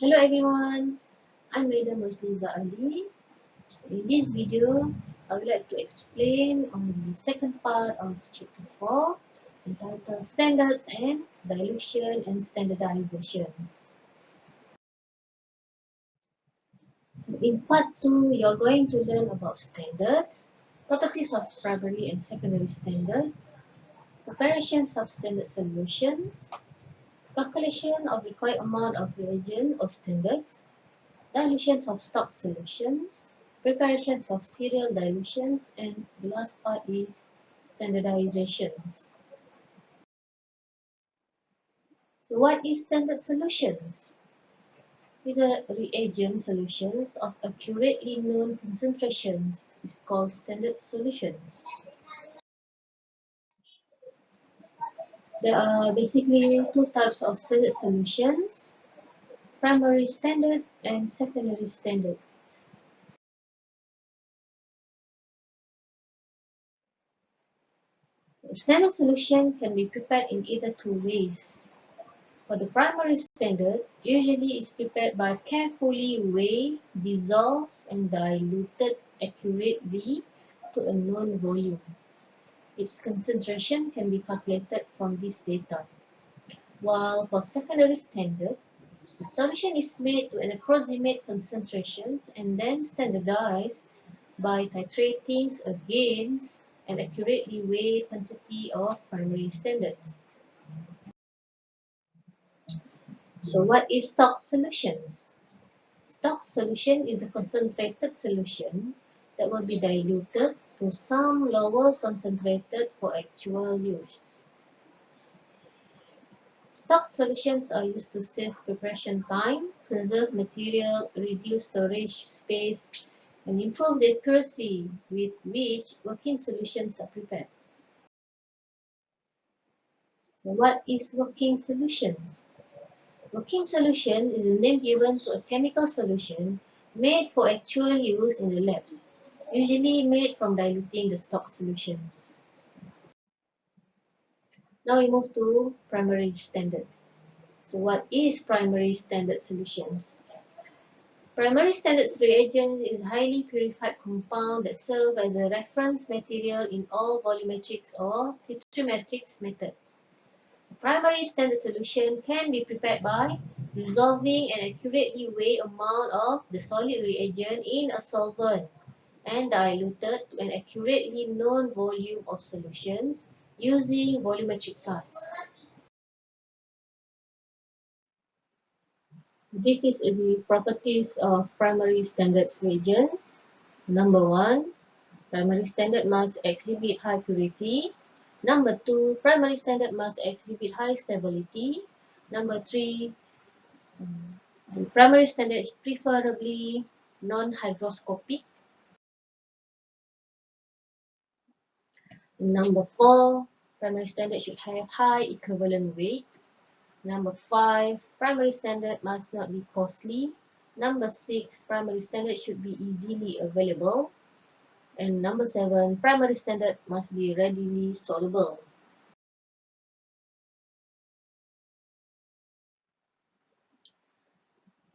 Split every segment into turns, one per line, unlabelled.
Hello everyone, I'm Madam Rosliza Ali. In this video, I would like to explain on the second part of Chapter 4 entitled Standards and Dilution and Standardizations. So in Part 2, you're going to learn about standards, properties of primary and secondary standard, preparations of standard solutions, calculation of required amount of reagent or standards, dilutions of stock solutions, preparations of serial dilutions, and the last part is standardizations. So what is standard solutions? These are reagent solutions of accurately known concentrations is called standard solutions. There are basically two types of standard solutions, primary standard and secondary standard. So standard solution can be prepared in either two ways. For the primary standard, usually is prepared by carefully weighed, dissolved, and diluted accurately to a known volume. Its concentration can be calculated from this data. While for secondary standard, the solution is made to an approximate concentrations and then standardized by titrating against an accurately weighed quantity of primary standards. So what is stock solutions? Stock solution is a concentrated solution that will be diluted to some lower concentrated for actual use. Stock solutions are used to save preparation time, conserve material, reduce storage space, and improve the accuracy with which working solutions are prepared. So what is working solutions? Working solution is a name given to a chemical solution made for actual use in the lab, usually made from diluting the stock solutions. Now we move to primary standard. So what is primary standard solutions? Primary standard reagent is a highly purified compound that serves as a reference material in all volumetrics or titrimetrics method. Primary standard solution can be prepared by dissolving an accurately weighed amount of the solid reagent in a solvent and diluted to an accurately known volume of solutions using volumetric flask. This is the properties of primary standard reagents. Number 1, primary standard must exhibit high purity. Number 2, primary standard must exhibit high stability. Number 3, the primary standard is preferably non-hygroscopic. Number 4, primary standard should have high equivalent weight. Number 5, primary standard must not be costly. Number 6, primary standard should be easily available. And number 7, primary standard must be readily soluble.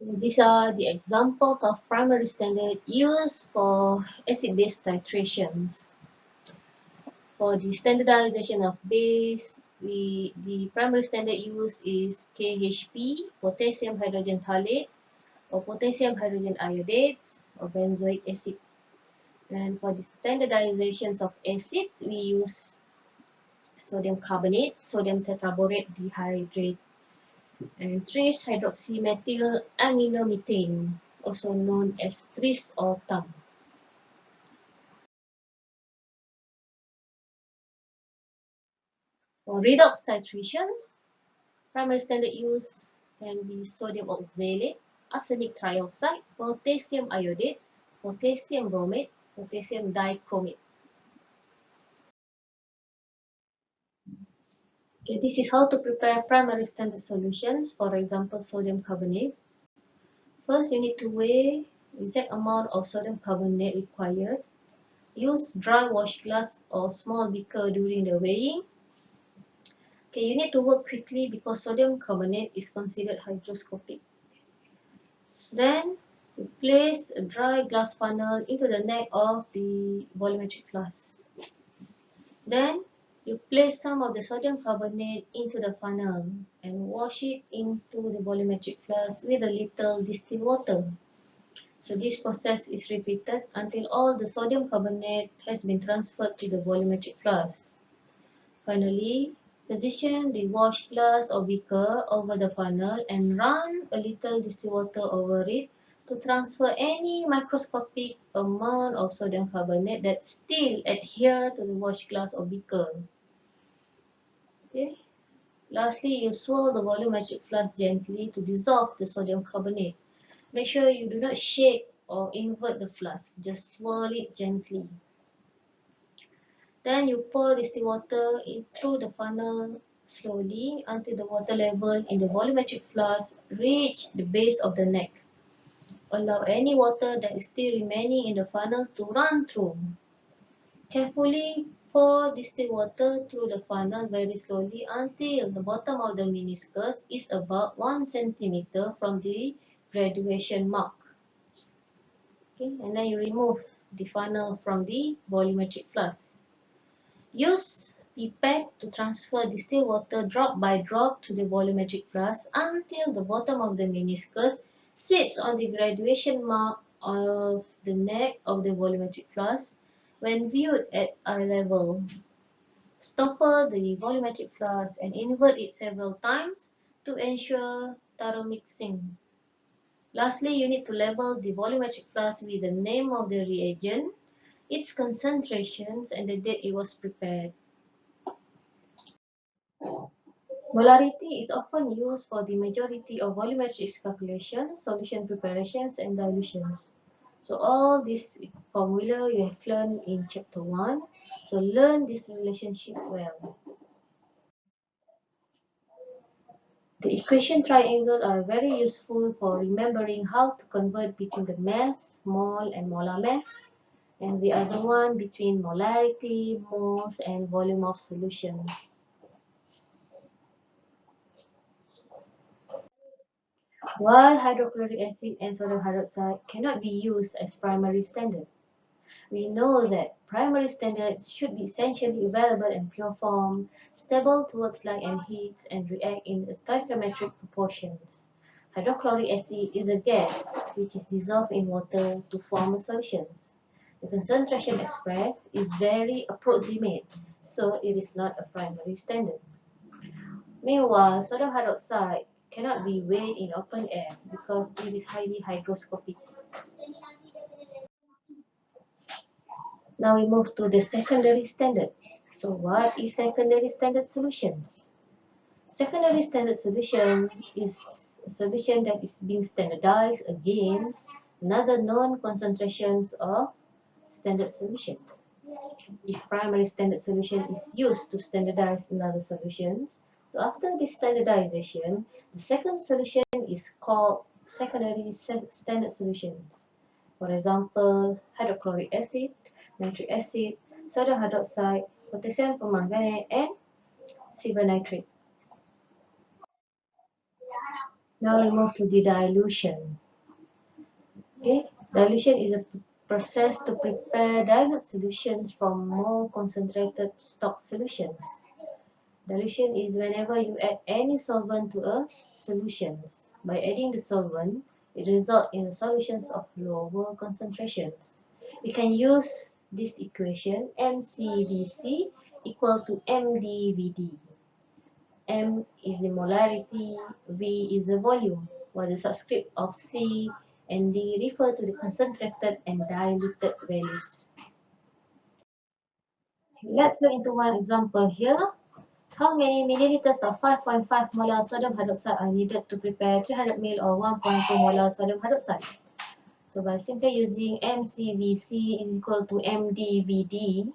These are the examples of primary standard used for acid-base titrations. For the standardization of base, the primary standard used is KHP, potassium hydrogen thalate, or potassium hydrogen iodate, or benzoic acid. And for the standardizations of acids, we use sodium carbonate, sodium tetraborate dehydrate, and trace hydroxymethyl aminomethane, also known as TRIS or TAM. For redox titrations, primary standard use can be sodium oxalate, arsenic trioxide, potassium iodate, potassium bromate, potassium dichromate. Okay, this is how to prepare primary standard solutions, for example, sodium carbonate. First, you need to weigh the exact amount of sodium carbonate required. Use dry wash glass or small beaker during the weighing. Okay, you need to work quickly because sodium carbonate is considered hygroscopic. Then you place a dry glass funnel into the neck of the volumetric flask. Then you place some of the sodium carbonate into the funnel and wash it into the volumetric flask with a little distilled water. So this process is repeated until all the sodium carbonate has been transferred to the volumetric flask. Finally, position the washed glass or beaker over the funnel and run a little distilled water over it to transfer any microscopic amount of sodium carbonate that still adhere to the washed glass or beaker. Okay. Lastly, you swirl the volumetric flask gently to dissolve the sodium carbonate. Make sure you do not shake or invert the flask, just swirl it gently. Then you pour distilled water through the funnel slowly until the water level in the volumetric flask reach the base of the neck. Allow any water that is still remaining in the funnel to run through. Carefully pour distilled water through the funnel very slowly until the bottom of the meniscus is about 1 centimeter from the graduation mark. Okay, and then you remove the funnel from the volumetric flask. Use pipette to transfer distilled water drop by drop to the volumetric flask until the bottom of the meniscus sits on the graduation mark of the neck of the volumetric flask when viewed at eye level. Stopper the volumetric flask and invert it several times to ensure thorough mixing. Lastly, you need to label the volumetric flask with the name of the reagent, its concentrations, and the date it was prepared. Molarity is often used for the majority of volumetric calculations, solution preparations, and dilutions. So all this formula you have learned in chapter 1. So learn this relationship well. The equation triangle are very useful for remembering how to convert between the mass, mole, and molar mass, and the other one between molarity, moles, and volume of solutions. While hydrochloric acid and sodium hydroxide cannot be used as primary standard, we know that primary standards should be essentially available in pure form, stable towards light and heat, and react in stoichiometric proportions. Hydrochloric acid is a gas which is dissolved in water to form solutions. The concentration expressed is very approximate, so it is not a primary standard. Meanwhile, sodium hydroxide cannot be weighed in open air because it is highly hygroscopic. Now we move to the secondary standard. So what is secondary standard solutions? Secondary standard solution is a solution that is being standardized against another known concentrations of standard solution. If primary standard solution is used to standardize another solutions, so after this standardization, the second solution is called secondary standard solutions. For example, hydrochloric acid, nitric acid, sodium hydroxide, potassium permanganate, and silver nitrate. Now we move to the dilution. Okay, dilution is a process to prepare dilute solutions from more concentrated stock solutions. Dilution is whenever you add any solvent to a solution. By adding the solvent, it results in solutions of lower concentrations. We can use this equation MCVC equal to MdVd. M is the molarity, V is the volume, while the subscript of C and D refer to the concentrated and diluted values. Let's look into one example here. How many milliliters of 5.5 molar sodium hydroxide are needed to prepare 300 ml or 1.2 molar sodium hydroxide? So by simply using MCVC is equal to MdVd,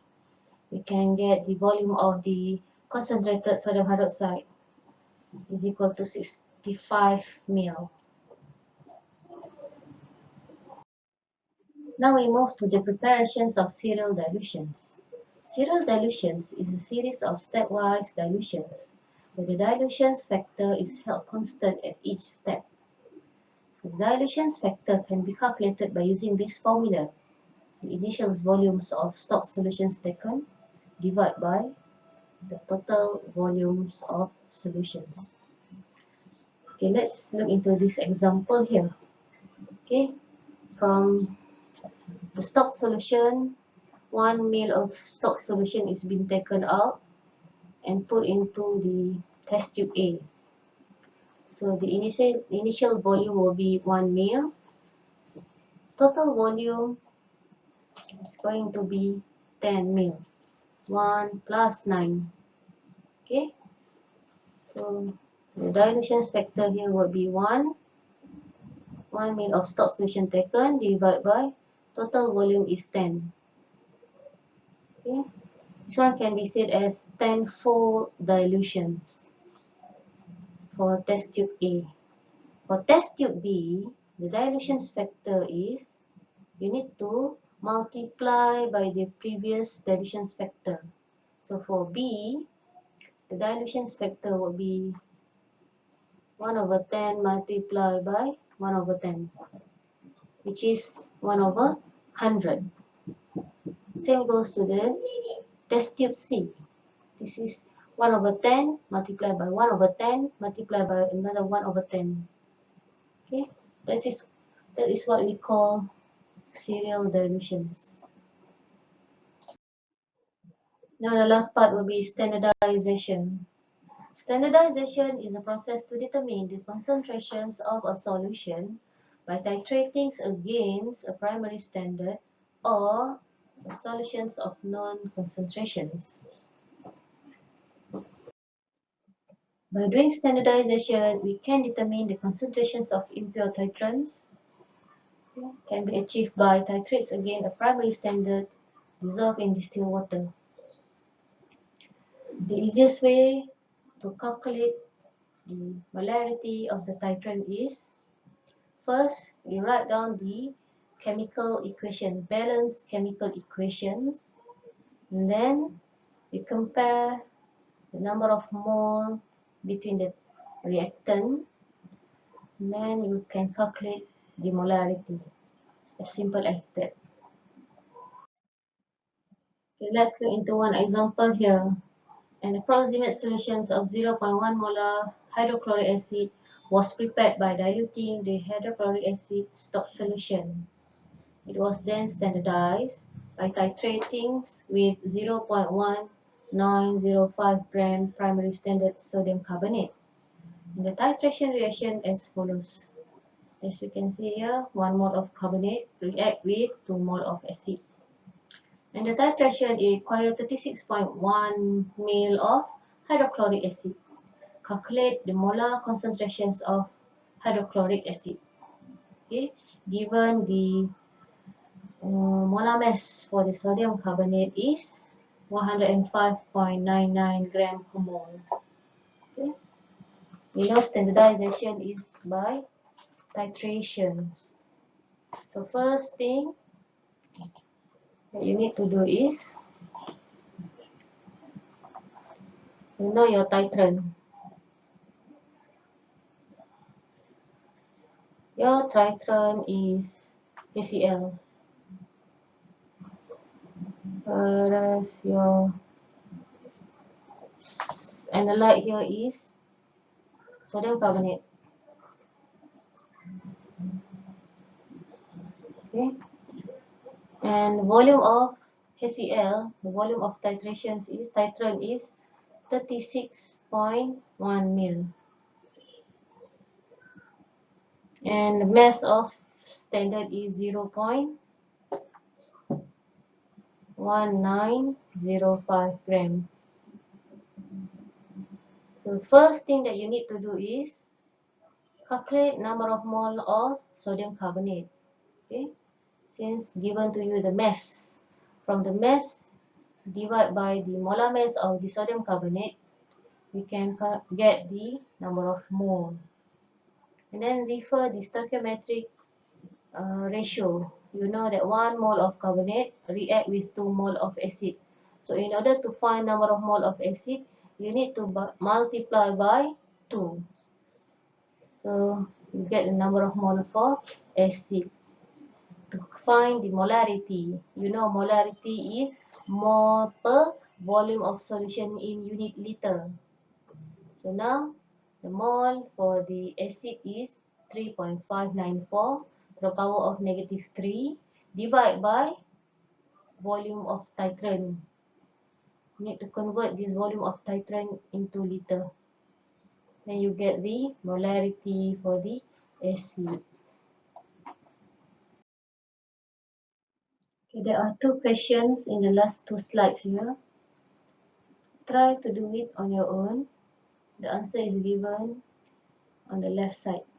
we can get the volume of the concentrated sodium hydroxide is equal to 65 ml. Now we move to the preparations of serial dilutions. Serial dilutions is a series of stepwise dilutions, where the dilutions factor is held constant at each step. So The dilution factor can be calculated by using this formula. The initial volumes of stock solutions taken divided by the total volumes of solutions. Okay, let's look into this example here. Okay, from the stock solution, 1 ml of stock solution is being taken out and put into the test tube A. So the initial volume will be 1 ml. Total volume is going to be 10 ml. 1 plus 9. Okay, so the dilution factor here will be 1 ml of stock solution taken divided by total volume is 10. Okay, this one can be said as 10-fold dilutions for test tube A. For test tube B, the dilution factor is, you need to multiply by the previous dilution factor. So for B, the dilution factor will be 1 over 10 multiplied by 1 over 10, which is 1 over 100. Same goes to the test tube C. This is 1 over 10 multiplied by 1 over 10 multiplied by another 1 over 10. Okay, that is what we call serial dilutions. Now the last part will be standardization. Standardization is a process to determine the concentrations of a solution by titrating against a primary standard or the solutions of known concentrations. By doing standardization, we can determine the concentrations of impure titrants. Can be achieved by titrates against a primary standard dissolved in distilled water. The easiest way to calculate the molarity of the titrant is, first, we write down the chemical equation, balanced chemical equations, and then we compare the number of mole between the reactant, and then you can calculate the molarity. As simple as that. Okay, let's go into one example here. An approximate solution of 0.1 molar hydrochloric acid was prepared by diluting the hydrochloric acid stock solution. It was then standardized by titrating with 0.1905 gram primary standard sodium carbonate. And the titration reaction as follows. As you can see here, 1 mole of carbonate react with 2 mole of acid. And the titration requires 36.1 ml of hydrochloric acid. Calculate the molar concentrations of hydrochloric acid. Okay, given the molar mass for the sodium carbonate is 105.99 gram per mole. Okay, we know standardization is by titrations. So first thing that you need to do is, you know your titrant. Your titrant is HCl, whereas your analyte here is sodium carbonate. Okay, and volume of HCl, the volume of titrant is 36.1 ml, and the mass of standard is 0.1905 gram. So first thing that you need to do is calculate number of mole of sodium carbonate. Okay, since given to you the mass, from the mass divide by the molar mass of the sodium carbonate, we can get the number of mole. And then refer the stoichiometric ratio. You know that 1 mole of carbonate react with 2 mole of acid. So in order to find number of mole of acid, you need to multiply by 2. So you get the number of mole for acid. To find the molarity, you know molarity is mole per volume of solution in unit liter. So now the mole for the acid is 3.594 to the power of negative 3 divided by volume of titrant. You need to convert this volume of titrant into liter. Then you get the molarity for the acid. Okay, there are two questions in the last two slides here. Try to do it on your own. The answer is given on the left side.